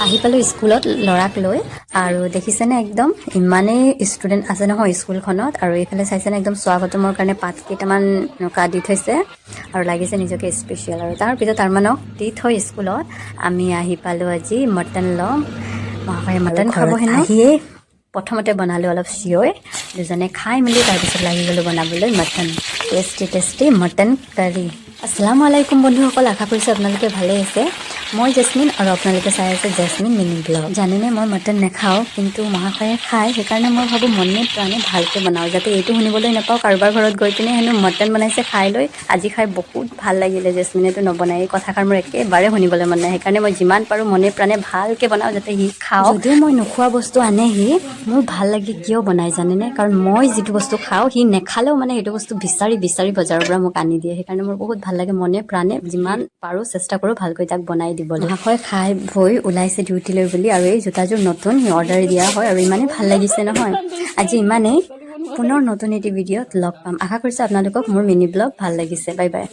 আহি পালোঁ স্কুলত ল'ৰাক লৈ আৰু দেখিছেনে একদম ইমানেই ষ্টুডেণ্ট আছে নহয় স্কুলখনত আৰু এইফালে চাইছেনে একদম স্বাগতমৰ কাৰণে পাত কেইটামান এনেকুৱা দি থৈছে আৰু লাগিছে নিজকে স্পেচিয়েল আৰু তাৰপিছত তাৰমানক দি থৈ স্কুলত আমি আহি পালোঁ আজি মটন ল'ম মহাশয়ে মটন খাব হেনো আহিয়েই প্ৰথমতে বনালোঁ অলপ চিঞৈ দুজনে খাই মেলি তাৰপিছত লাগি গ'লোঁ বনাবলৈ মটন টেষ্টি মটন কাৰী আসসালামু আলাইকুম বন্ধুসকল আশা কৰিছোঁ আপোনালোকে ভালেই আছে মই জেচমিন আৰু আপোনালোকে চাই আছে জেচমিন মিনি ব্লগ জানেনে মই মটন নাখাওঁ কিন্তু মহাশয়ে খায় সেইকাৰণে মই ভাবোঁ মনে প্ৰাণে ভালকৈ বনাওঁ যাতে এইটো শুনিবলৈ নাপাওঁ কাৰোবাৰ ঘৰত গৈ পিনে হেনো মটন বনাইছে খাই লৈ আজি খাই বহুত ভাল লাগিলে জেচমিনেতো নবনাই এই কথাষাৰ মোৰ একেবাৰে শুনিবলৈ মন নাই সেইকাৰণে মই যিমান পাৰোঁ মনে প্ৰাণে ভালকৈ বনাওঁ যাতে সি খাওঁ যদিও মই নোখোৱা বস্তু আনে সি মোৰ ভাল লাগে কিয় বনাই জানেনে কাৰণ মই যিটো বস্তু খাওঁ সি নেখালেও মানে সেইটো বস্তু বিচাৰি বজাৰৰ পৰা মোক আনি দিয়ে সেইকাৰণে মোৰ বহুত ভাল লাগে মনে প্ৰাণে যিমান পাৰোঁ চেষ্টা কৰোঁ ভালকৈ তাক বনাই দিবলৈ মহাশয় খাই বৈ ওলাইছে ডিউটিলৈ বুলি আৰু এই জোতাযোৰ নতুন অৰ্ডাৰ দিয়া হয় আৰু ইমানেই ভাল লাগিছে নহয় আজি ইমানেই পুনৰ নতুন এটি ভিডিঅ'ত লগ পাম আশা কৰিছোঁ আপোনালোকক মোৰ মিনি ব্লগ ভাল লাগিছে বাই বাই